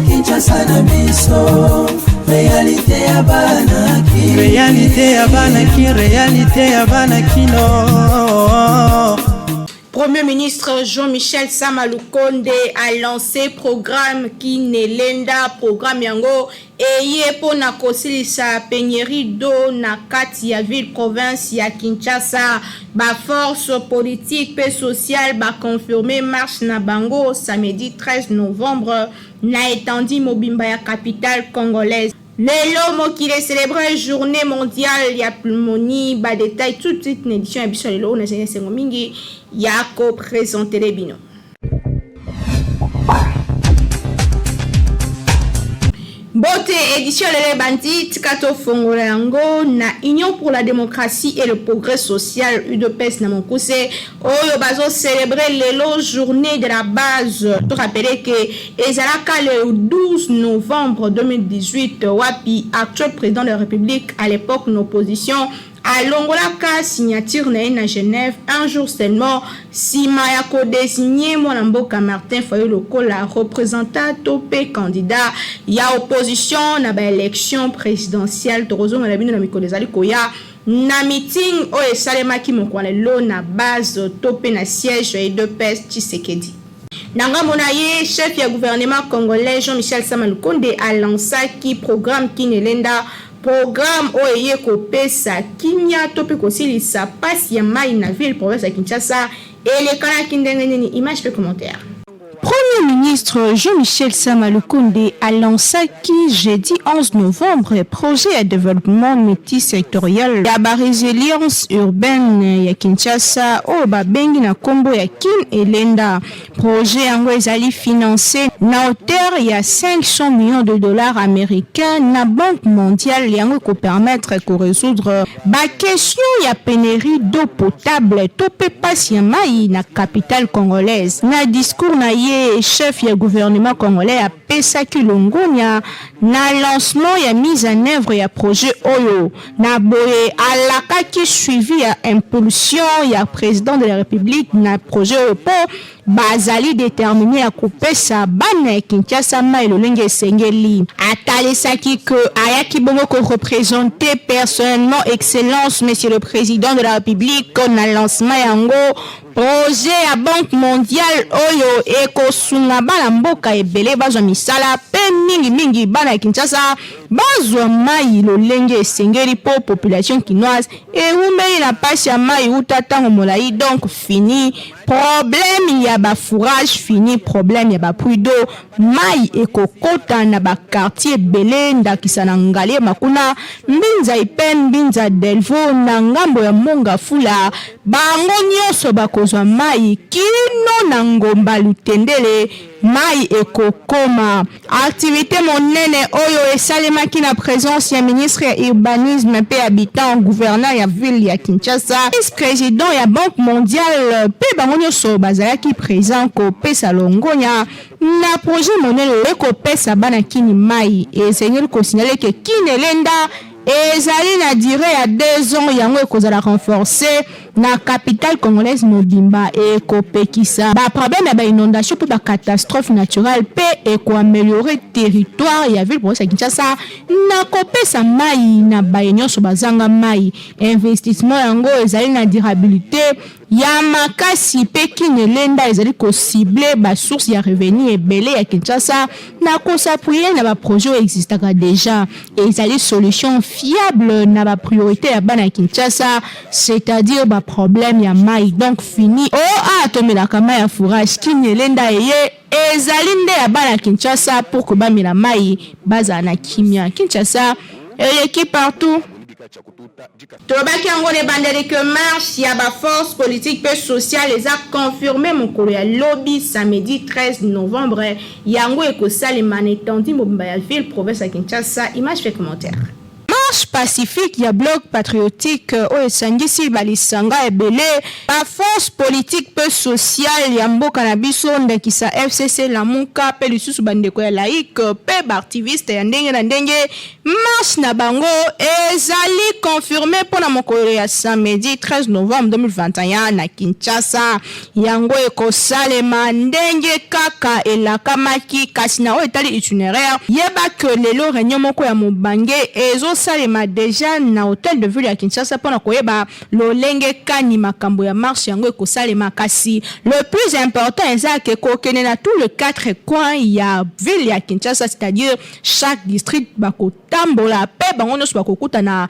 Kinshasa na biso, réalité ya banaki, réalité ya banakino. Premier ministre Jean-Michel Sama Lukonde a lancé programme Kinelenda, programme yango eye pona kosilisa pénurie d'eau na kati ya ville province ya Kinshasa. Ba force politique et sociale ba confirmer marche na bango samedi 13 novembre na étendue Mobimba ya capitale congolaise. Lelo mokile célébrer journée mondiale ya pneumonie, ba détail tout de suite une édition émission lelo na sengo mingi ya ko présenter les bino. Bote édition lele bandi tikato fongola yango na Union pour la démocratie et le progrès social UDPS na Monkuse oyo bazo célébrer lelo journée de la base. Pour rappeler que ezalaka le 12 novembre 2018 wapi actuel président de la République à l'époque une opposition à Longolaka signature na Genève un jour seulement sima ya ko désigner Mwanamboka Martin Fayulu la représentant topé candidat ya opposition na ba élection présidentielle tozo na bino na mikolo ezali koya na meeting o esalemaki mokwalelo na base topé na siège et de peste Tshisekedi. Nanga monaye chef ya gouvernement congolais Jean-Michel Sama Lukonde a lancé qui programme Kinelenda, programme oye kopesa kimia tope kosilisa pasi ya mai na ville province ya Kinshasa et les kana kindengeni image pe commentaire. Premier ministre Jean-Michel Sama Lukonde a lancé qui jeudi 11 novembre projet de développement multisectoriel ya ba résilience urbaine ya Kinshasa o ba bengi na kombo ya Kinelenda. Projet yango ezali financé na hauteur ya 500 millions de dollars américains na Banque mondiale yango ko permettre ko résoudre ba question ya pénurie d'eau potable topé pasi ya mai na capitale congolaise. Na discours na chef ya gouvernement congolais a pesaki longonia na lancement ya mise en œuvre ya projet oyo na boye alakaki suivi ya impulsion ya président de la république na projet oyo po bazali déterminé à couper sa bana Kinshasa mai lolenge esengeli atalisaki que ayaki bongo ko représenter personnellement excellence monsieur le président de la république na lancement yango projet ya Banque mondiale oyo ekosunga bana mboka ebele bazwa misala pe mingi bana Kinshasa bazwa mai lolenge esengeli po population kinoise eumeli na pasi ya mai utatango molai donc fini problème ya ba fourrage fini problème ya ba puits d'eau mai ekokota na ba quartier belé ndakisa na ngale makuna mbinza ipen mbinza delvo na ngambo ya monga fula bango nyonso bakozwa mai kino na ngomba lutendele mai ekokoma activité monene oyo esalemaki na présence ya ministre ya urbanisme pe habitant gouverneur ya ville ya Kinshasa vice-président ya Banque mondiale pe bango nyonso bazalaki présent ko pesa longonya na projet monene ekopesa bana kini mai ezengeli ko signaler que Kinelenda ezali na durée ya 2 ans yango ekozala renforcer na capitale congolaise Mobimba ekopekisa ba problème ya ba inondation pe ba catastrophe naturelle pe ekoaméliorer territoire ya ville province ya Kinshasa na kopesa mai na ba nyonso bazanga mai investissement yango ezali na durabilité ya makasi pe Kinelenda ezali ko cibler ba source ya revenu ebele ya Kinshasa na ko s'appuyer na ba projet existaka déjà ezali solution fiable na ba priorité ya bana Kinshasa c'est-à-dire ba problème ya mai donc fini atomela kama ya fourrage Kinelenda eye ezali nde ya bana Kinshasa pour que bamela mai baza na kimia Kinshasa équipe partout. Tobaki yango ne bandeli que marche ya ba force politique et sociale les a confirmé mon ya lobby samedi 13 novembre yango ekosalema na étendue Mobimba ya ville province ya Kinshasa image fait commentaire. marche pacifique ya bloc patriotique oyo esangisi balisanga ebele baforce politique pe sociale ya mboka na biso ndakisa FCC Lamuka pe lisusu bandeko ya laïque pe baactiviste ya ndenge na ndenge marche na bango ezali confirmé mpona mokolo ya samedi 13 novembre 2021 na Kinshasa. Yango ekosalema ndenge kaka elakamaki kasi na oyo etali itinéraire yeba ke lelo réunion moko ya mobange ezosalema déjà na hôtel de ville ya Kinshasa mpona koyeba lolenge kani makambo ya marche yango ekosalema kasi le plus important eza ke kokene na tous les 4 coins ya ville ya Kinshasa, c'est-à-dire chaque district bakotambola pe bango nyonso bakokuta na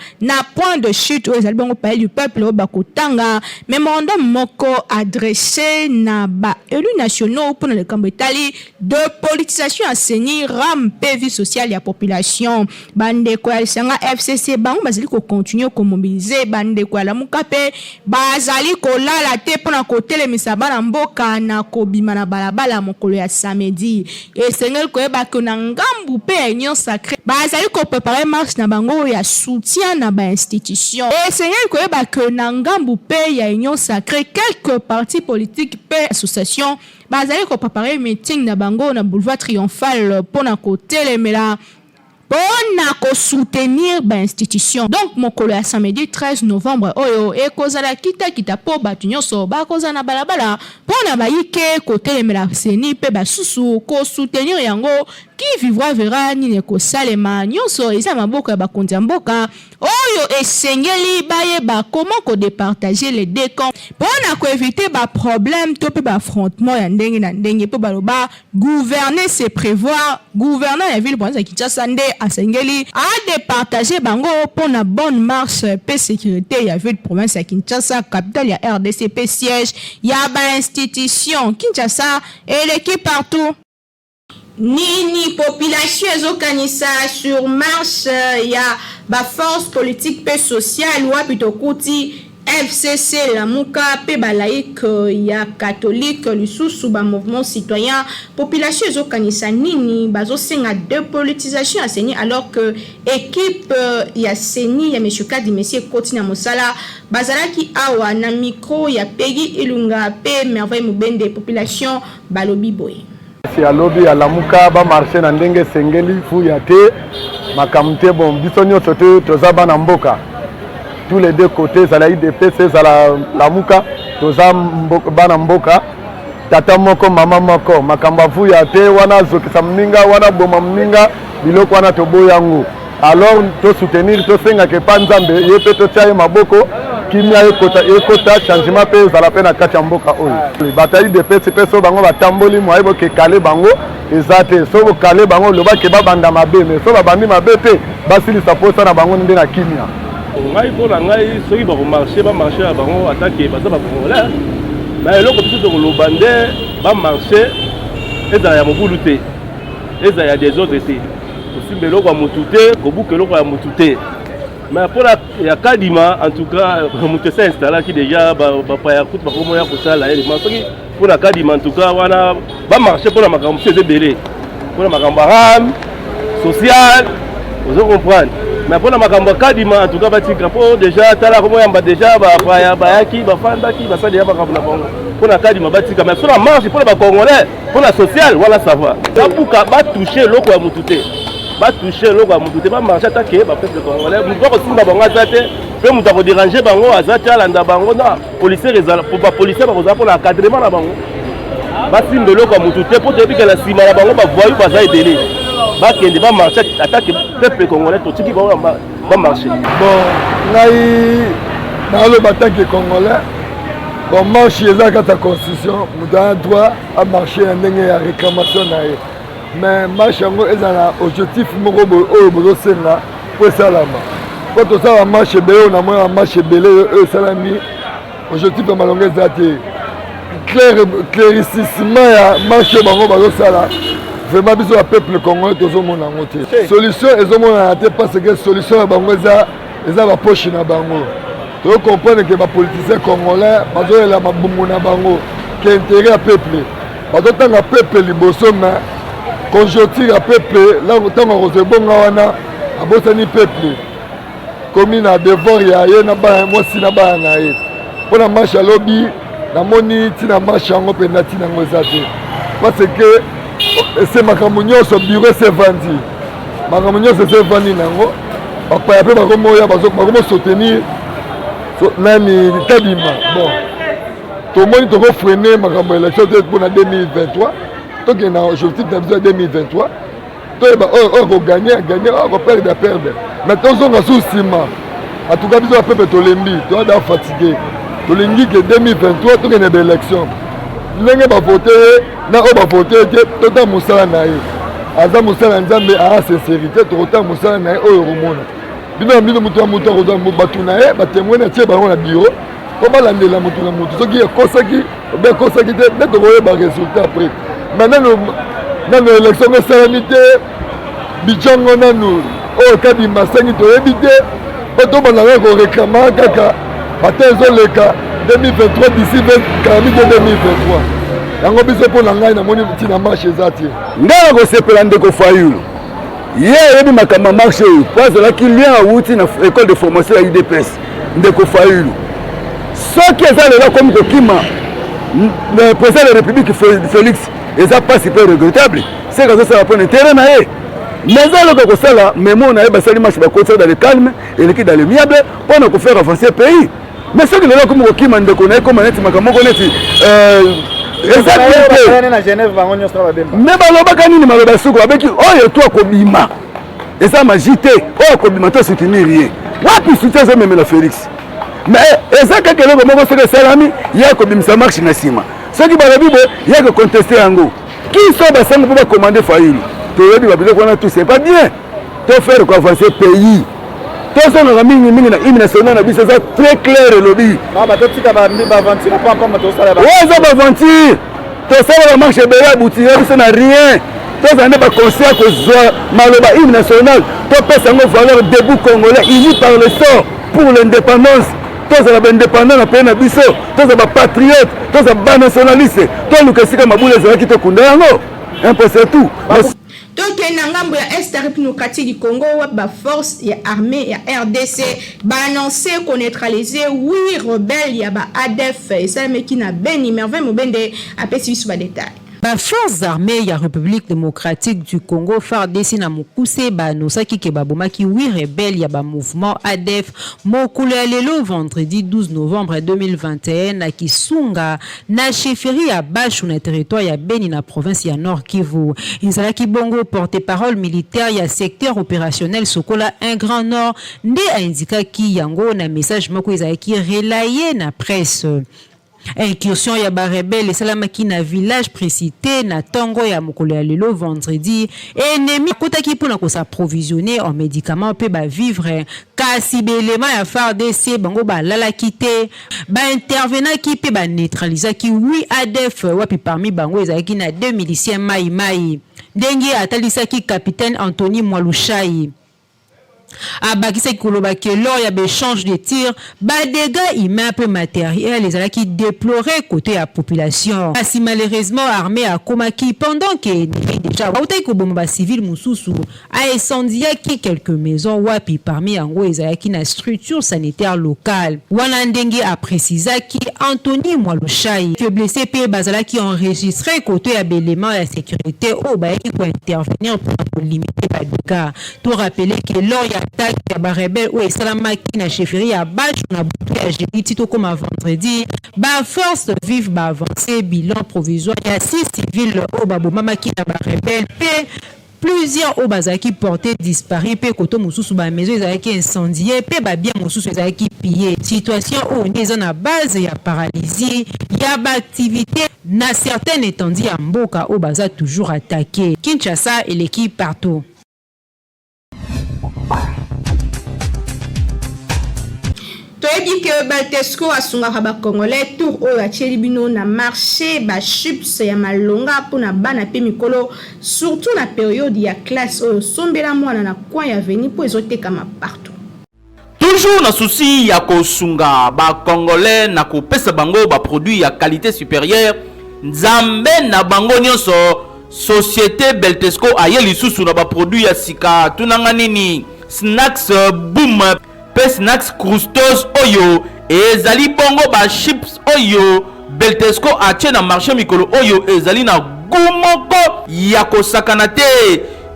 point de chute oyo ezali bango palais du peuple oyo bakotanga mémorandum moko adressé na ba élus nationaux mpona likambo etali de politisation assainir ram pe vie sociale ya population. Bandeko ya lisanga FCC bango bazali kocontinue komobilize bandeko ya Lamuka pe bazali kolala te mpona kotelemisa bana mboka na kobima na balabala mokolo ya samedi. Esengeli koyeba ke na ngambu pe ya union sacrée bazali koprepare marche na bango ya soutien na ba-institution. Esengeli koyeba ke na ngambu pe ya union sacrée quelques partis politiques pe association bazali koprepare meeting na bango na boulevard triomphal mpona kotelemela mpona kosoutenir ba-institution. Donc mokolo ya samedi 13 novembre oyo ekozala kita po bato nyonso bakozala na balabala mpona bayike kotelemela seni pe basusu kosoutenir yango qui vivra verra nini ekosalema nyonso eza maboko ya bakonzi ya mboka oyo esengeli bayeba comment kodepartager les deux camps mpona koevite baproblème to pe baaffrontement ya ndenge na ndenge mpe baloba gouverner c'est prévoir. Gouverneur ya ville province ya Kinshasa nde asengeli adepartager bango mpona bonne marche pe sécurité ya ville province ya Kinshasa, capitale ya RDC pe siège ya ba-institution. Kinshasa eleki partout. Nini population ezokanisa sur marche ya ba force politique pe sociale wapi tokuti FCC Lamuka pe balaïque ya catholique lisusu ba mouvement citoyen population ezokanisa nini bazosenga dépolitisation ya seni alors que équipe ya seni ya monsieur Kadi Messi Kotina Mosala bazalaki awa na micro ya Peggy Ilunga pe Merveille Mubende population balobi boy. Si alobi ya Lamuka ba marché na ndenge sengeli fu ya te makamte bon biso nyonso te toza bana mboka tous les deux côtés za la IDPC za la Lamuka toza bana mboka tata moko mama moko makamba fu ya te wana zokisa mninga wana boma mninga biloko wana toboyango alors to soutenir to senga ke panzambe yepe to tsaye maboko kimia ekota changement pe za la pena kati ya mboka oyo bataille de PCP so bango batamboli moyebo ke kale bango ezate so bo kale bango loba ke babanda mabe mais so babandi mabe pe basili saposa na bango ndena kimia ngai mpona ngai soki bakomarche bamarche ya bango atake baza bacongolais na eloko biso tokoloba nde bamarche ezala ya mobulu te ezala ya desordre te kosimba eloko ya motu te kobuka eloko ya motu te mais mpona ya kadima en tout cas moto esa installaki déjà bapaya kutu bakomoya kosala elema soki mpona kadima en tout cas wana bamarche mpona makambo mosu eza ebele mpona makambo ya rame social ozo comprendre mais mpona makambo ya kadima en tout cas batika mpo déjà tala komoyamba déjà bapaya bayaki bafandaki basali ya makambo na bango mpona kadima batika mais mpona marche mpona bacongolais mpona social wana savoir babuka batouche eloko ya motu te batouche eloko ya motu te bamarche atake bapeuple congolais motu akosimba bango aza te mpe motu akoderange bango aza te alanda bango na policier ezala bapolicier bakozala mpona encadrement na bango basimba eloko ya motu te mpo toyebi na nsima na bango bavoyu baza ebele bakende bamarche atake peuple congolais totiki bango bamarche bon ngai naoloba atake congolais bon marche eza kati ya constitution moto ana droit amarche na ndenge ya réclamation na ye mais marche yango eza na objectif moko oyo bozosenga mpo esalama mpo tosala marche ebele oyo namoni ya marche ebele oyo esalami objectif ya malongo eza te clairississement ya marche bango bazosala vraiment biso ya peuple congolais tozomona yango te solution ezomonana te parce que solution ya bango eza bapoche na bango tozocomprendre ke bapoliticien congolais bazoyela mabumbu na bango ke intérêt ya peuple bazotanga peuple liboso mais conjoncture ya peuple ntango akozwa ebonga wana abosani peuple komi na devoir ya ye na ba mwasi na ba na ye pona marche lobby na moni tina marche yango pe na tina ngo zate parce que c'est makambo nyonso bureau c'est vandi makambo nyonso c'est vandi nango papa ya pe bakomo ya bakomo soutenir nani tabima bon tomoni toko freiner makambo élection pour na 2023 toke na objectif na biso 2023 toyeba oyo koganye oyo koperdre mais tozonga sous nsima en tout cas biso bapepe tolembi toada fatigué tolingi ke 2023 tokende baélection ndenge bavote ye na oyo bavote te tota mosala na ye aza mosala nzambe aa sincérité tokota mosala na ye oyo komona bino na bino moto ya moto akozwa bato na ye batémoine atie bango na biro po balandela moto na moto soki ekosaki obe ekosaki te nde tokoyeba résultat après mais nano élection ngo esalami te bijongo nanu oyo kabima asengi toyebi te po tobandaka koreklama kaka bata ezoleka 2023 d'ici 2023 yango biso mpo na ngai namoni ntina marche eza te ngai nakosepela ndeko Fayulu ye yebi makambo marche oyo po azalaki lien awuti na école de formation ya UDPS ndeko Fayulu soki eza lelo komi kokima président de la République Félix eza pasi mpe regrettable seke azosala mpo na intérêt na ye mais eza eloko kosala memo na ye basali marche bakotisa dans le calme eleki dans le miable mpo na kofaire avancer pays mais soki lelo komi kokima ndeko na ye koma neti makambo moko neti eza me balobaka nini maloba suku babeki oyo to akobima eza magie te oyo akobima to soutenir ye wapi soutien ezomemela Félix mais eza kaka eloko moko soki esalami ye akobimisa marche na nsima soki balobi boye ye akoconteste yango kiso basango mpo bacommande Fayulu toyebi babiloko wana tout c'est pas bien to faire koavancer pays tozongaka mingi na hymne national na biso eza très clair elobi eza baventure tosala bamarche ebele abutira biso na rien tozala nde baconseil ya kozwa maloba hymne national topesa yango valeur debout congolais unis par le sort pour l'indépendance tozala baindépendant na pays na biso tozala bapatriote tozala banationaliste toluka esika mabula ezalaki tokunda yango impossible tout. tokende na ngambo ya este république du Congo ba force ya armée ya RDC ba annoncer qu'on neutraliser 8 rebelles ya ba ADF esalemeki na Beni Merveille Mobende apesi biso ba détail. Ba forces armées ya République démocratique du Congo FARDC na mokuse ba nosaki ke babomaki 8 rebelles ya ba mouvement ADF mokolo ya lelo vendredi 12 novembre 2021 na Kisunga na chefferie ya Bashu na territoire ya Beni na province ya Nord Kivu. Inzalaki bongo porte-parole militaire ya secteur opérationnel Sokola un grand nord nde indikaki yango na message moko ezalaki relayé na presse. Incursion ya ba rebelle esalamaki na village précité na tongo ya mokolo ya lelo vendredi ennemi kotaki pona ko s'approvisionner en médicaments pe ba vivre kasi belema ya FARDC bango ba lalaki te ba intervenaki pe ba neutralisaki 8 ADF wapi parmi bango ezalaki na 2 miliciens mai ndenge atalisaki capitaine Anthony Mwalushai. Abakisaki koloba ke lors ya échange de tir ba dégâts humains peu matériels les ala qui déploraient côté la population asi malheureusement armée a komaki pendant que déjà autai ko bomba civil mususu a incendié quelques maisons wapi parmi yango ezalaki na structure sanitaire locale wana ndenge a précisé ki Anthony Mwalushai que blessé pe bazala qui enregistré côté ya élément de sécurité au ba qui pour intervenir pour limiter les dégâts tout rappeler que lors ya attaque ya ba rebelle ou esalamaki na chefferie ya Bashu na butu ya jeudi tito comme vendredi ba force vive ba avancer bilan provisoire ya 6 civils au babomamaki na ba rebelle pe plusieurs au bazaki portés disparus pe koto mususu ba maison ezalaki incendié pe ba bien mususu ezalaki pillé situation où on na base ya paralysie ya ba activité na certaines étendues ya mboka au baza toujours attaqué Kinshasa et l'équipe partout. Toyebi que Baltesco asungaka ba Congolais tour oyo atieli bino na marché ba chips ya malonga pona bana pe mikolo surtout na période ya classe oyo sombela mwana na coin ya veni po ezotekama partout. Toujours na souci ya kosunga ba Congolais na kopesa bango ba produit ya qualité supérieure nzambe na bango nyonso société Baltesco aye lisusu na ba produit ya sika tunanga nini snacks boom pe snacks crustos oyo ezali bongo ba chips oyo Beltesco atie na marché mikolo oyo ezali na goût moko ya kosakana te.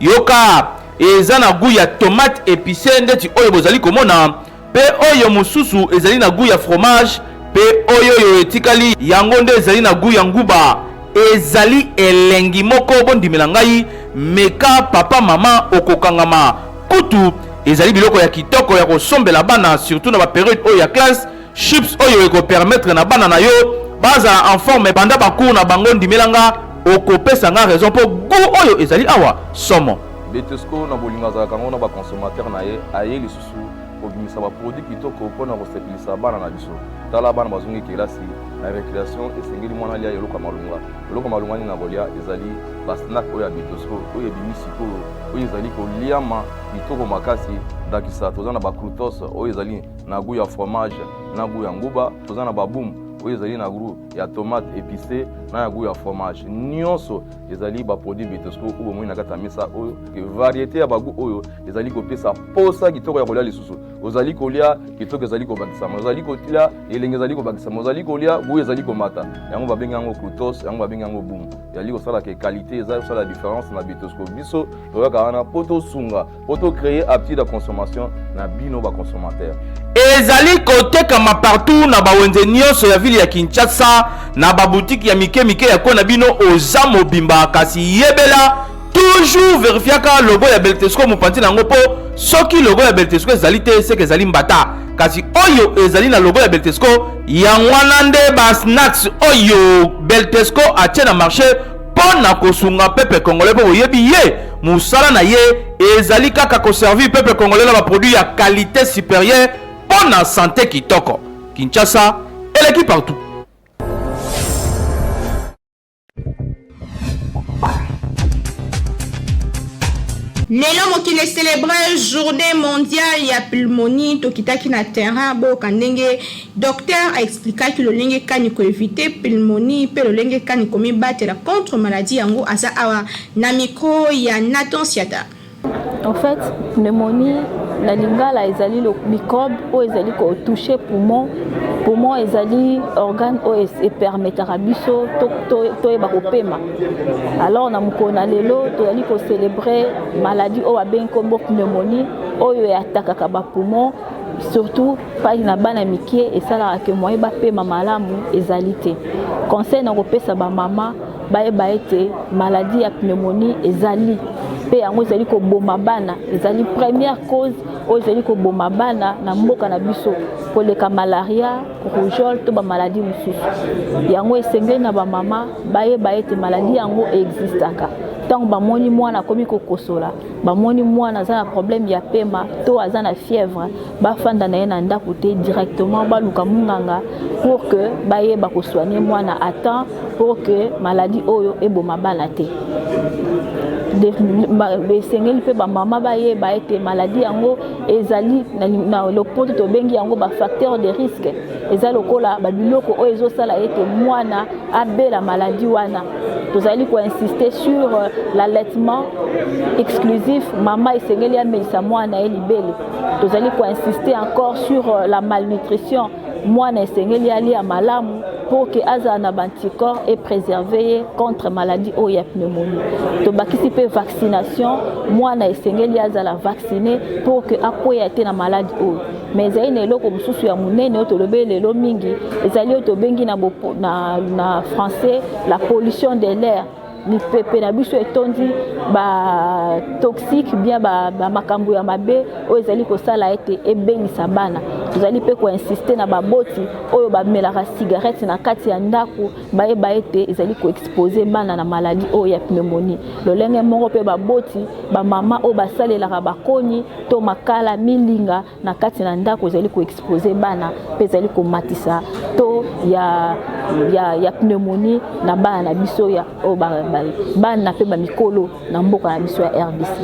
Yoka eza na goût ya tomate épicée ndeti oyo bozali komona, pe oyo mususu ezali na goût ya fromage, pe oyo etikali yango nde ezali na goût ya nguba. Ezali elengi moko bondimela ngai meka papa mama okokangama kutu. Ezali biloko ya kitoko ya kosombela bana surtout na ba période oyo ya classe. Chips oyo eko permettre na bana na yo baza en forme banda ba cours na bango ndimela nga okopesa nga raison po goût oyo ezali awa somo. Betesco na bolinga za kango na ba consommateur na ye aye lisusu obimisa ba produit kitoko pona kosepelisa bana na biso. Tala bana bazungi kelasi na récréation esengeli mwana lia yoloka malunga. Yoloka malunga ni na bolia ezali ba snack oyo ya Betesco oyo bimisi ko oyo ezali ko liama bitoko makasi dakisa tozana ba croutos oyo ezali na goût ya fromage na goût ya nguba tozana ba boum oyo ezali na goût ya tomate épicée na ya goût ya fromage nyonso ezali ba produit Betesco oyo moi na kata mesa oyo ke variété ya ba goût oyo ezali ko pesa posa kitoko ya kolia lisusu ozali kolia kitoko ezali ko bakisa ozali kolia elenge ezali ko bakisa ozali kolia goût ezali ko mata yango ba benga yango croutos yango ba benga yango boum yali ko sala ke qualité ezali sala différence na Betesco biso toyoka wana poto sunga poto créer appétit de consommation na bino ba consommateur ezali kotekama partout na bawenze nyonso ya ville ya Kinshasa na baboutique ya mike ya kona bino oza mobimba kasi yebela toujours vérifiaka logo ya Beltesco mopanzi nango po soki logo ya Beltesco ezali te seke ezali mbata kasi oyo ezali na logo ya Beltesco yangwana nde ba snacks oyo Beltesco atie na marché pona kosunga peuple congolais po yebi ye musala na ye ezali kaka koservir peuple congolais na ba produit ya qualité supérieure pona santé kitoko. Kinshasa eleki partout. Lelo mokili célébrer journée mondiale ya pneumonie tokitaki na terrain bo kandenge docteur a expliqué que le lenge kani ko éviter pneumonie pe le lenge kani ko mi battre contre maladie yango asa awa na micro ya Nathan Siata. En fait, pneumonie la lingala ezali le microbe o ezali ko toucher poumon ezali organe o et permettra biso to ba kopema. Alors na mukona lelo to yali ko célébrer maladie o aben kombo pneumonie oyo attaquaka ba poumon surtout pas na bana mikie et ça la ke moye ba pema malamu ezali te. Conseil na kopesa ba mama ba ete maladie ya pneumonie ezali pe yango ezali ko boma bana ezali première cause o ezali ko boma bana na mboka na biso koleka malaria rougeole to ba maladie mususu yango esengeli na ba mama ba ete maladie yango existaka tant bamoni mwana komi kokosola bamoni mwana aza na problème ya pema to aza na fièvre bafanda na ye na ndako te directement baluka munganga pour que bayeba kosoigner mwana à temps pour que maladie oyo eboma bana te besengeli pe ba mama bayeba ete maladie yango ezali na lopoto tobengi yango ba facteur de risque ezali lokola babiloko oyo ezosala ete mwana abela maladie wana tozali ko insister sur l'allaitement exclusif mama esengeli amelisa mwana ye libele tozali ko insister encore sur la malnutrition mwana esengeli alia malamu pour que aza na anticorps et préserver contre maladie ou ya pneumonie to bakisi pe vaccination mwana esengeli aza la vacciner pour que akoya ete na maladie ou mais ezali na eloko mosusu ya munene to lobe lelo mingi ezali to bengi na français la pollution de l'air mipepe na biso etondi ba toxique bien ba makambo ya mabe oyo ezali kosala ete ebengisa bana tozali pe ko insister na baboti oyo bamelaka cigarette na kati ya ndako bayeba ete ezali ko exposer bana na maladie oyo ya pneumonie lolenge moko pe baboti ba mama oyo basalelaka bakoni to makala milinga na kati na ndako ezali ko exposer bana pe ezali ko matisa to ya pneumonie na bana na biso ya bana pe ba mikolo na mboka na biso ya RDC.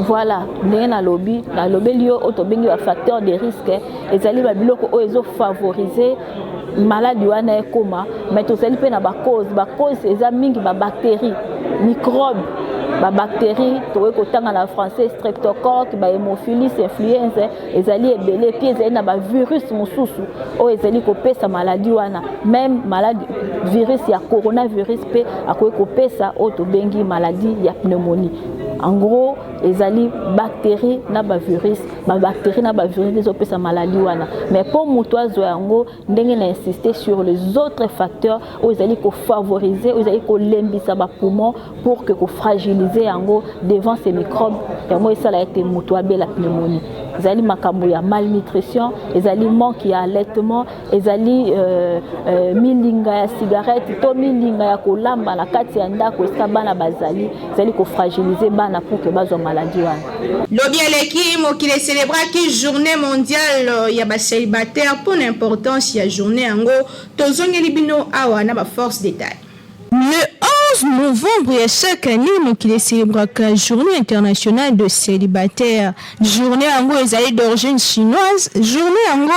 Voilà ndenge na lobi liyo otobengi ba facteur de risque ezali ba biloko oyo ezo favoriser maladie wana ekoma mais tozali pe na ba cause eza mingi ba bactéries microbe bactéries tokoki kotanga na français streptocoque hémophilus influenza ezali ebele puis ezali na virus mosusu oyo ezali kopesa maladie wana même maladie virus ya coronavirus pe akoki kopesa oyo tobengi maladie ya pneumonie. En gros, ezali bactéries na virus ezopesa maladie wana. Mais pour mutoazo yango ndenge na insister sur les autres facteurs où ezali ko favoriser, où ezali ko lembisa ba poumon pour que ko fragiliser yango devant ces microbes. Yango esala ete muto abela pneumonie. Ezali makambo ya malnutrition, ezali manque ya allaitement, ezali milinga ya cigarette, to milinga ya kolamba na kati ya ndako esika bana bazali, ezali ko fragiliser bana pour que bazwa maladie wana. Lobi aleki mokili célébraki journée mondiale ya ba célibataire pour l'importance ya journée yango tozongeli bino awa na ba force détail. Le 11 novembre chaque année, mokili célébraka journée internationale de célibataire. Journée yango ezali d'origine chinoise, journée yango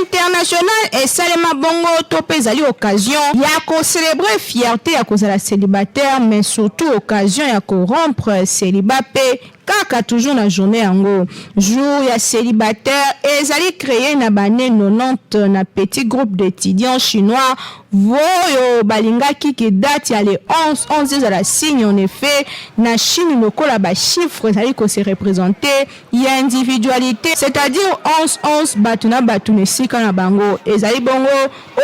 internationale et salema bongo tope ezali occasion ya ko célébrer fierté ya kozala célibataire, mais surtout occasion ya ko rompre célibat pe kaka toujours na journée yango jour ya célibataire ezali créé na bane 90 na petit groupe d'étudiants chinois voyo balingaki ke date ya le 11 ezala signe en effet na Chine lokola ba chiffres ezali ko se représenter ya individualité, c'est-à-dire 11 batu na batu nesika na bango ezali bongo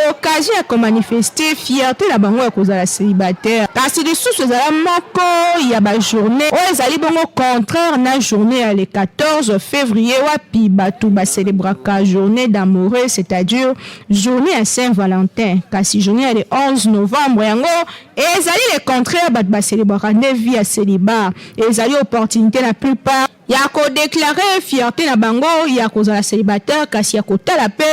occasion ya ko manifester fierté na bango ya kozala célibataire. Kasi lisusu ezala moko ya ba journée o ezali bongo contraire na journée ya le 14 février wapi batu ba célébraka journée d'amoureux, c'est-à-dire journée à Saint-Valentin. Kasi journée ya le 11 novembre yango ezali le contraire batu ba célébraka ne vie à célibat, ezali opportunité la plupart ya ko déclarer fierté na bango ya kozala célibataire kasi ya kotala pe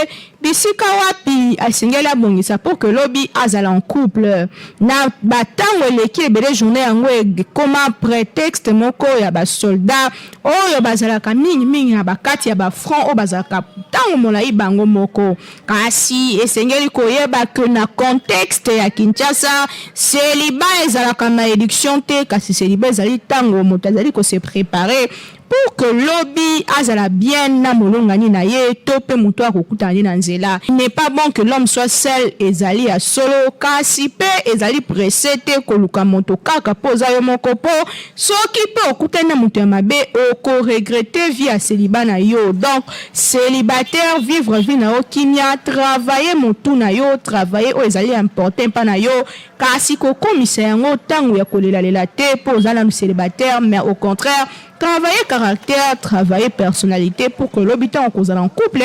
bisika wapi asengeli abongisa pour que lobi azala en couple na batango eleki ebele journée yango ekoma prétexte moko ya basoldat oyo bazalaka mingi na bakati ya bafront oyo bazalaka tango molai bango moko kasi esengeli koyeba ke na contexte ya Kinshasa célibat ezalaka na élection te kasi célibat ezali tango moto azali ko se préparer pour que lobby azala bien na molongani na ye to pe muto akokutana na nzela. Il n'est pas bon que l'homme soit seul ezali ya solo kasi pe ezali pressé te koluka moto kaka poza yo moko po soki pe okutana muto ya mabe oko regretter vie ya célibat na yo. Donc célibataire vivre vie na yo kimia, travailler motu na yo, travailler o ezali important pa na yo kasi kokomisa yango tango ya kolela te po ozala célibataire, mais au contraire travailler caractère, travailler personnalité pour que l'habitant cause en couple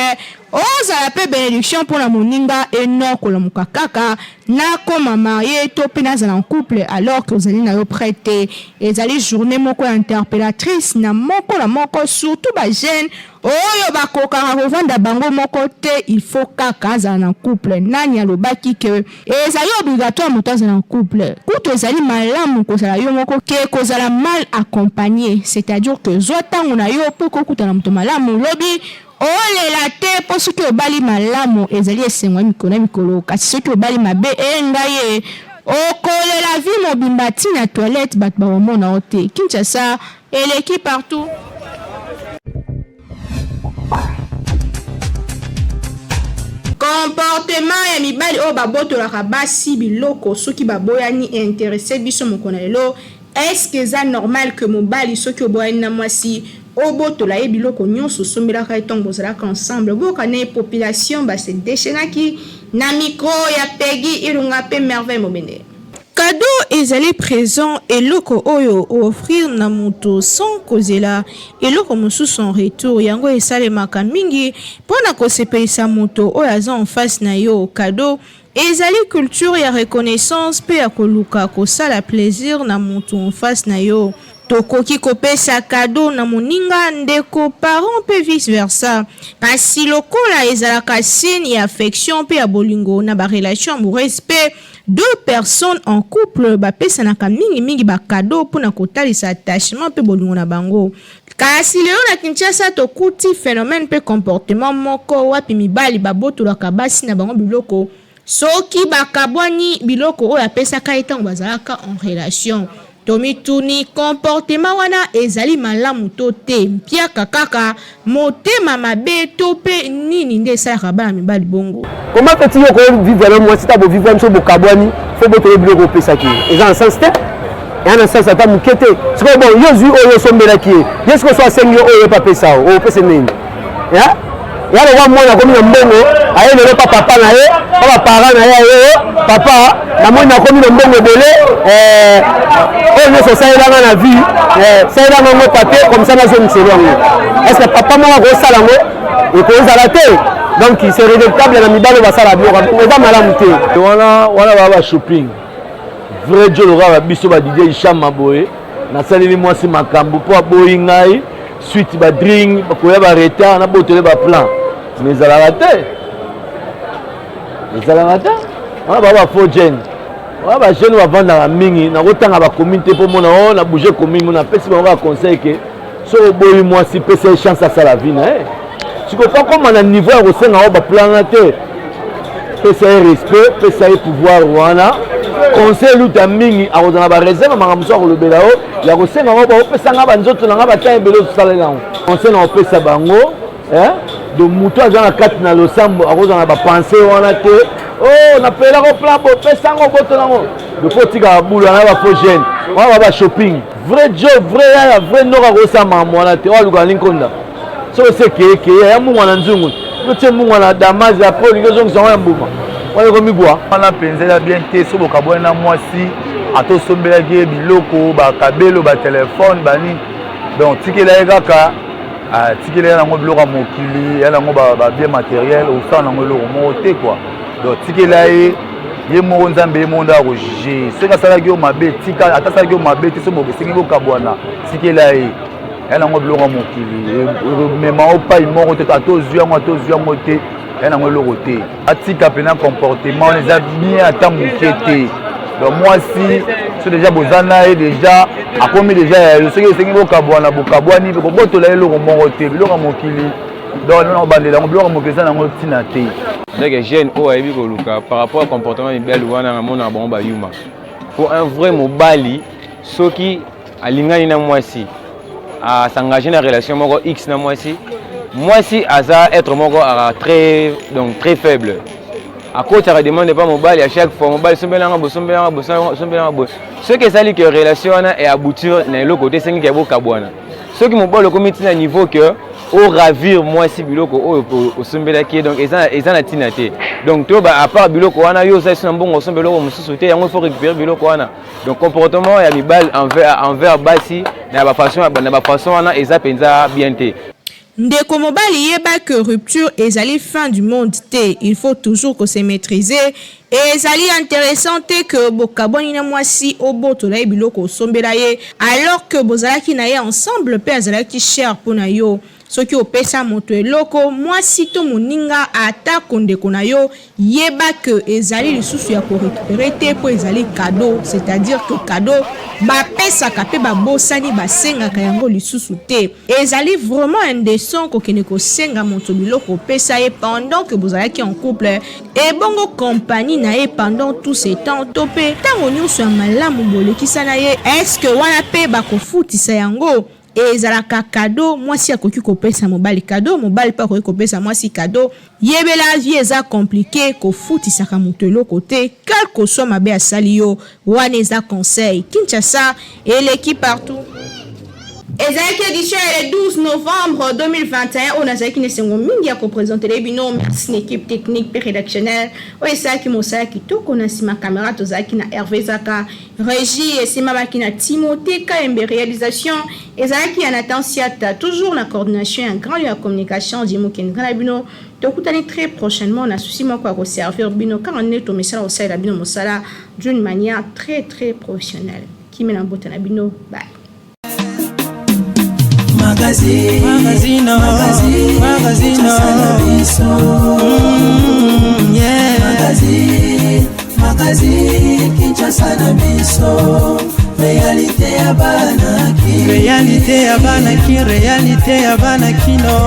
ozala pe bénédiction pour la moninga et non kolomuka kaka na koma marié to pe nazala en couple alors que ozali na yo prêté ezali journée moko interpellatrice na moko la moko surtout ba jeune oyo bakoka kovanda bango moko te il faut kaka azala en couple nani alobaki ke ezali obligatoire moto azala en couple kuto ezali malamu kozala yo moko ke kozala mal accompagné, c'est-à-dire que zotango na yo po kokutana moto malamu lobi olela te po soki obali malamu ezali esengwa mikolo kasi soki obali mabe engaye okolela vi mobimba tina toilette bato bamona o te. Kinshasa eleki partout. Comportement ya mibali o babotolaka basi biloko soki baboyani intéressé biso mokona lelo. Est-ce que c'est normal que mobali soki oboyani na mwasi obotola ye biloko nyonso sombelaka etongo bozalaka ensemble bokane population base déchaînaki na micro ya Peggy Ilunga pe merveille mobene. Cadeau ezali présent eloko oyo offrir na moto sans kozela eloko mosusu en retour yango esalemaka mingi pona kosepelisa moto oyo aza en face na yo. Cadeau ezali culture ya reconnaissance pe ya koluka kosala plaisir na moto en face na yo. Tokoki kopesa cadeau na moninga ndeko parent pe vice versa kasi lokola ezalaka signe ya affection pe ya bolingo na ba relation amoureuse pe deux personnes en couple bapesanaka mingi ba cadeau pona kotalisa attachement pe bolingo na bango. Kasi leo na Kinshasa tokuti phénomène pe comportement moko wapi mibali babotolaka basi na bango biloko soki bakabwani biloko oyo apesaka etango bazalaka en relation. tomituni comportement wana ezali malamu to te mpiaka kaka motema mabe to pe nini nde esalaka bana mibali bongo. Comment peut-il vivre avec moi si tu as vivre un peu de Kabouani, il faut que tu aies un peu ça qui est. Dans un sens, et en un sens, ça t'a mouqueté. C'est que bon, il y a eu son bel qui est. Est-ce que soit 5 euros, il n'y a pas payé ça, ou pas c'est né. Il y a le roi, moi, comme un bongo, aïe, le papa, papa, parent, papa, la moine a commis le bongo belé, on est sur ça, il a dans la vie, ça, il a dans mon papier, comme ça, dans une série. Est-ce que papa, moi, gros salamo, et qu'on a la tête? Donc c'est rédactable dans mibalo basala bio eza malamu te wana baba shopping vrai Dieu lora biso ba DJ Hicham Maboye na saleli mwasi makambo po aboyi ngai suite ba drink bakoya ba retard na botele ba plan mais la raté wana baba faux jeune wana ba jeune va vendre mingi na kotanga ba communauté po mona o na bouger commune na pesi ba conseil que so boyi mwasi pesa chance à la vie na tu comprends comment on a niveau à ressentir en bas planète que c'est respect que c'est pouvoir voilà conseil lu tamingi à dans la réserve mangamuso ko le belao ya ressentir en bas pesa ngaba nzoto na ngaba ta ebelo salela conseil na pesa bango de muto à dans 4 na losambo à dans ba penser wana te oh na pela ko plan bo pesa ngo boto nango de potika bulu na ba faux jeune on va shopping vrai job vrai nora ko sa mamona te wa luka linkonda. So c'est que ya mungu na nzungu lote mungu na damazi après ligozo ngizwa ya mbuma wale ko migwa wana penzela bien te so bokabona na mwasi ato sombela ge biloko ba kabelo ba téléphone bani donc tikela kaka tikela na ngo biloko mokili ya na ngo ba bien matériel au sang na ngo lo moté quoi donc tikela ye mo nzambe mo nda ko juger c'est ka sala ge o mabe tika ata sala ge o mabe te so bokesingi bokabwana tikela ye elle a un blog à mon kili mais ma pas il mort à tous yeux moi te elle a un loroté atika pena comportement les a bien à temps mouqueté donc moi si c'est déjà bozana et déjà a commis déjà le ce que c'est bokabwana bokabwani ko boto la loro moroté blog à mon kili donc non bande la blog à mon kili ça na ngotina te donc jeune o ayebi ko luka par rapport au comportement ibel wana mona bon ba yuma pour un vrai mobali soki alingani na mwasi à s'engager dans la relation moko X na moi si aza être moko très faible à cause ça demande pas mobile à chaque fois mobile ce que ça dit que relation est aboutir dans le côté c'est qui est beau kabwana ce qui mobile le comité à niveau que au ravir moi si biloko au sombela qui donc ils en tinate donc to ba à part biloko wana yo ça c'est un bon sombela au mususu te yango faut récupérer biloko wana donc comportement ya mibal envers basi na ba façon wana eza penza bien te. Ndeko mobali yeba que rupture ezali fin du monde te, il faut toujours que se maîtriser et ezali intéressant te que bokaboni na mwasi oboto la biloko sombela ye alors que bozalaki na ye ensemble pe azalaki cher pona yo. Soki opesa moto eloko mwasi to moninga ata kondeko na yo yeba que ezali lisusu ya ko récupérer te po ezali cadeau, c'est-à-dire que cadeau ba pesa kape ba bosani ba senga ka yango lisusu te. Ezali vraiment indécent ko kene ko senga moto biloko pesa ye pendant que vous allez en couple et bongo compagnie na ye pendant tout ce temps topé tango nyuso ya malamu bolekisa na ye est-ce que wana pe ba ko futisa yango et ezalaka cadeau mwasi akoki kopesa mobali cadeau mobali pa akoki kopesa mwasi cadeau yebela vie eza compliqué ko futisaka moto eloko te quel que soit mabe asali yo wana eza conseil Kinshasa et l'équipe partout. Ezaki édition le 12 novembre 2021 on a zaki ne sengo mingi ya ko présenter les binômes une équipe technique et rédactionnelle o esaki mosala kitoko na sima caméra tozaki na Hervé Zaka régie et sima makina Timothée Kaembe réalisation ezaki ya Nathan Siata toujours la coordination et un grand lieu de communication Dimo Kendra bino tokutani très prochainement na souci moko ko servir bino car on est au message au sala bino mosala d'une manière très professionnelle qui mena mbota na bino bye. Magazine Kinshasa na biso réalité ya bana réalité ya bana kino